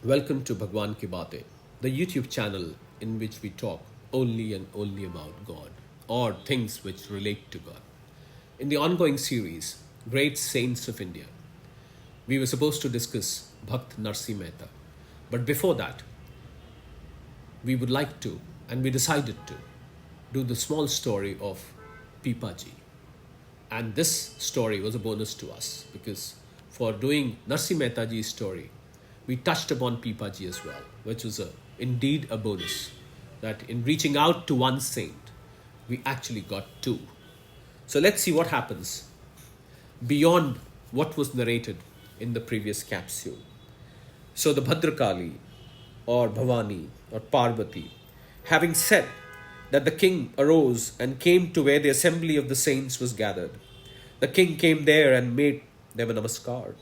Welcome to Bhagwan Ki Baatein, the YouTube channel in which we talk only and only about God or things which relate to God. In the ongoing series, Great Saints of India, we were supposed to discuss Bhakt Narsi Mehta. But before that, we would like to, and we decided to, do the small story of Pipaji. And this story was a bonus to us because for doing Narsi Mehtaji's story, we touched upon Pipaji as well, which was indeed a bonus. That in reaching out to one saint, we actually got two. So let's see what happens beyond what was narrated in the previous capsule. So the Bhadrakali or Bhavani or Parvati, having said that the king arose and came to where the assembly of the saints was gathered. The king came there and made them a namaskar.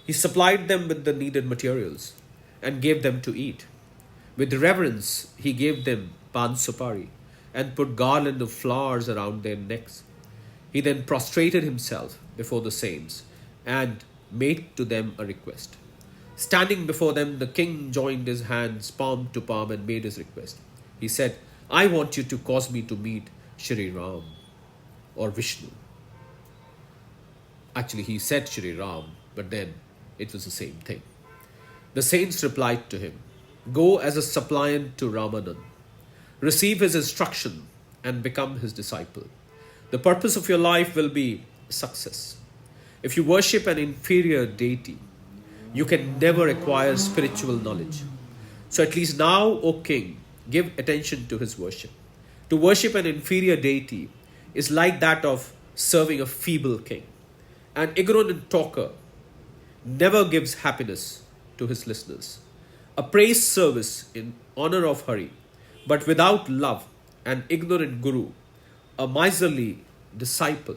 He supplied them with the needed materials and gave them to eat. With reverence, he gave them pan supari and put garland of flowers around their necks. He then prostrated himself before the saints and made to them a request. Standing before them, the king joined his hands palm to palm and made his request. He said, I want you to cause me to meet Shri Ram or Vishnu. Actually, he said Shri Ram, but then it was the same thing. The saints replied to him, Go as a suppliant to Ramanan. Receive his instruction and become his disciple. The purpose of your life will be success. If you worship an inferior deity, you can never acquire spiritual knowledge. So at least now, O king, give attention to his worship. To worship an inferior deity is like that of serving a feeble king. An ignorant talker never gives happiness to his listeners. A praise service in honor of Hari, but without love, an ignorant guru, a miserly disciple,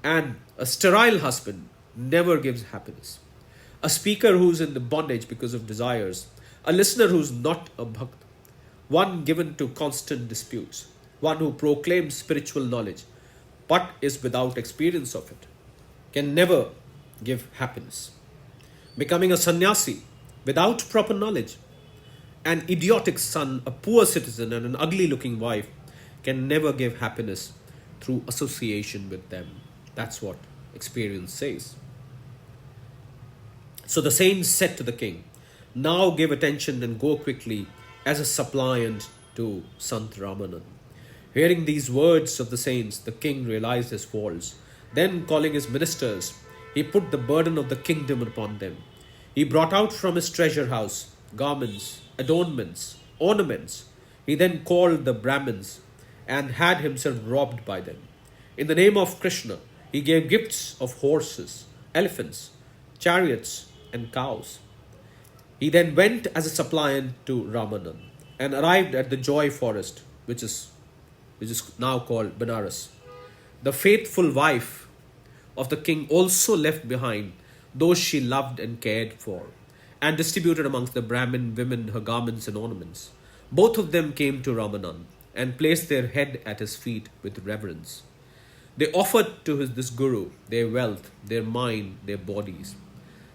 and a sterile husband never gives happiness. A speaker who's in the bondage because of desires, a listener who's not a bhakt, one given to constant disputes, one who proclaims spiritual knowledge but is without experience of it, can never give happiness. Becoming a sannyasi without proper knowledge, an idiotic son, a poor citizen, and an ugly looking wife can never give happiness through association with them. That's what experience says. So the saints said to the king, Now give attention and go quickly as a suppliant to Sant Ramanan. Hearing these words of the saints, the king realized his faults. Then, calling his ministers, he put the burden of the kingdom upon them. He brought out from his treasure house garments, adornments, ornaments. He then called the Brahmins and had himself robbed by them. In the name of Krishna, he gave gifts of horses, elephants, chariots, and cows. He then went as a suppliant to Ramanan and arrived at the Joy Forest, which is now called Benares. The faithful wife of the king also left behind those she loved and cared for, and distributed amongst the Brahmin women her garments and ornaments. Both of them came to Ramanan and placed their head at his feet with reverence. They offered to this guru their wealth, their mind, their bodies.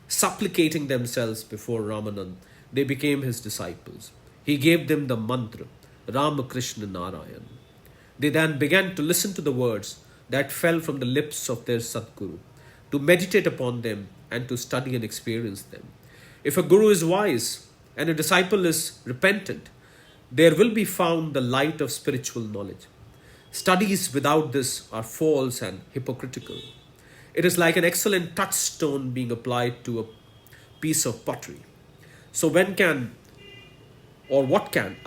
Supplicating themselves before Ramanan, they became his disciples. He gave them the mantra, Ramakrishna Narayan. They then began to listen to the words that fell from the lips of their Sadguru, to meditate upon them and to study and experience them. If a guru is wise and a disciple is repentant, there will be found the light of spiritual knowledge. Studies without this are false and hypocritical. It is like an excellent touchstone being applied to a piece of pottery. So what can a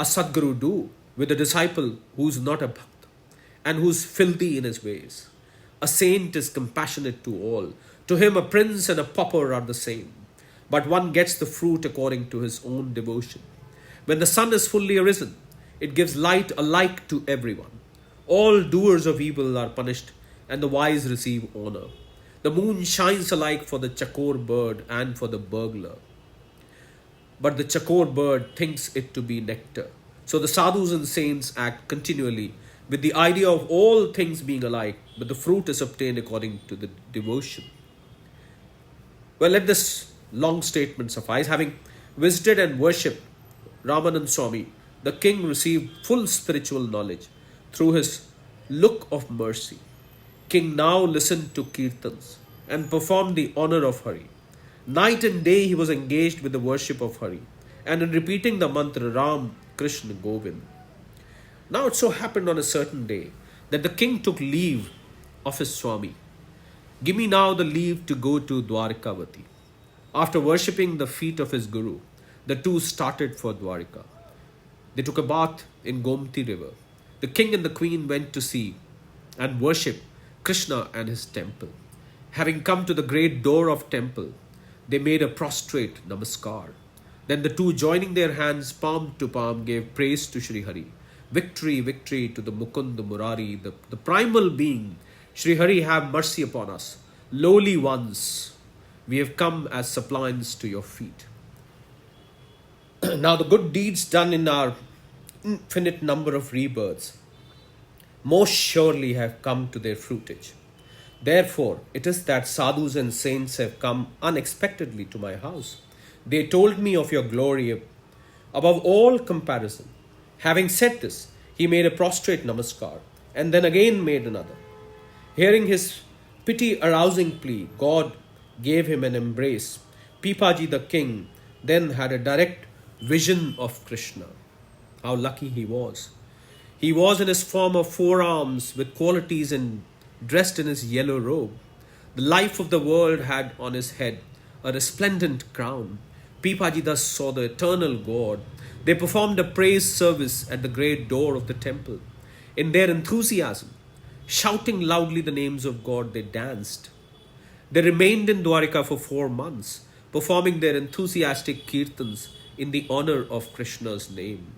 Sadguru do with a disciple who's not a bhakt and who's filthy in his ways? A saint is compassionate to all. To him a prince and a pauper are the same, but one gets the fruit according to his own devotion. When the sun is fully arisen, it gives light alike to everyone. All doers of evil are punished and the wise receive honor. The moon shines alike for the chakor bird and for the burglar. But the chakor bird thinks it to be nectar. So the sadhus and saints act continually with the idea of all things being alike, but the fruit is obtained according to the devotion. Well, let this long statement suffice. Having visited and worshipped Ramanand Swami, the king received full spiritual knowledge through his look of mercy. King now listened to kirtans and performed the honor of Hari. Night and day he was engaged with the worship of Hari and in repeating the mantra Ram, Krishna, Govind. Now it so happened on a certain day that the king took leave of his Swami. Give me now the leave to go to Dwarikavati. After worshipping the feet of his Guru, the two started for Dwarika. They took a bath in Gomti river. The king and the queen went to see and worship Krishna and his temple. Having come to the great door of temple, they made a prostrate namaskar. Then the two, joining their hands palm to palm, gave praise to Sri Hari. Victory, victory to the Mukund, the Murari, the primal being. Sri Hari, have mercy upon us. Lowly ones, we have come as suppliants to your feet. Now the good deeds done in our infinite number of rebirths most surely have come to their fruitage. Therefore, it is that sadhus and saints have come unexpectedly to my house. They told me of your glory above all comparison. Having said this, he made a prostrate namaskar and then again made another. Hearing his pity-arousing plea, God gave him an embrace. Pipaji the king then had a direct vision of Krishna. How lucky he was. He was in his form of four arms with qualities and dressed in his yellow robe. The life of the world had on his head a resplendent crown. Pipaji thus saw the eternal God. They performed a praise service at the great door of the temple. In their enthusiasm, shouting loudly the names of God, they danced. They remained in Dwarika for 4 months, performing their enthusiastic kirtans in the honor of Krishna's name.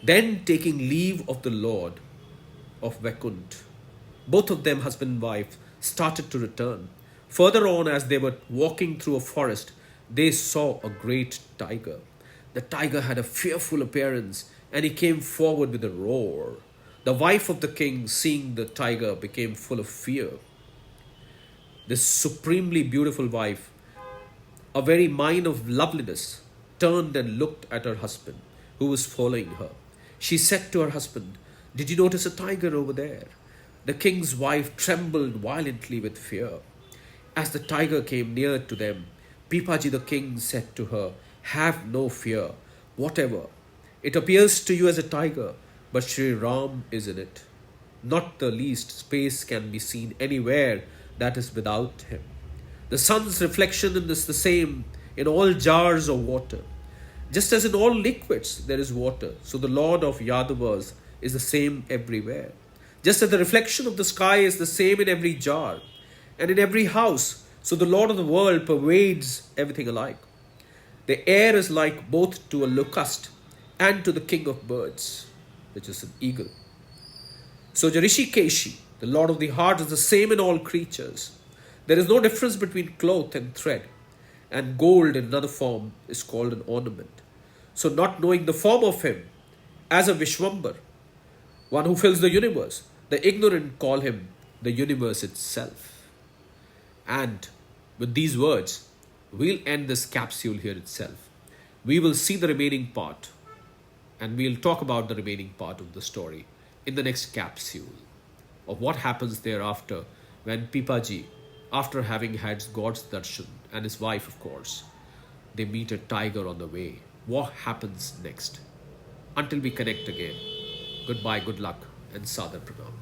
Then, taking leave of the Lord of Vaikunt, both of them, husband and wife, started to return. Further on, as they were walking through a forest, they saw a great tiger. The tiger had a fearful appearance and he came forward with a roar. The wife of the king, seeing the tiger, became full of fear. This supremely beautiful wife, a very mine of loveliness, turned and looked at her husband, who was following her. She said to her husband, "Did you notice a tiger over there?" The king's wife trembled violently with fear. As the tiger came near to them, Pipaji the king said to her, "Have no fear, whatever. It appears to you as a tiger, but Sri Ram is in it. Not the least space can be seen anywhere that is without him. The sun's reflection is the same in all jars of water. Just as in all liquids there is water, so the Lord of Yadavas is the same everywhere. Just as the reflection of the sky is the same in every jar and in every house, so the Lord of the world pervades everything alike. The air is like both to a locust and to the king of birds, which is an eagle. So Rishikeshi, the Lord of the heart, is the same in all creatures. There is no difference between cloth and thread, and gold in another form is called an ornament. So not knowing the form of him as a Vishwambar, one who fills the universe, the ignorant call him the universe itself." And with these words, we'll end this capsule here itself. We will see the remaining part and we'll talk about the remaining part of the story in the next capsule of what happens thereafter when Pipaji, after having had God's darshan and his wife, of course, they meet a tiger on the way. What happens next? Until we connect again, goodbye, good luck, and Sadar Pranam.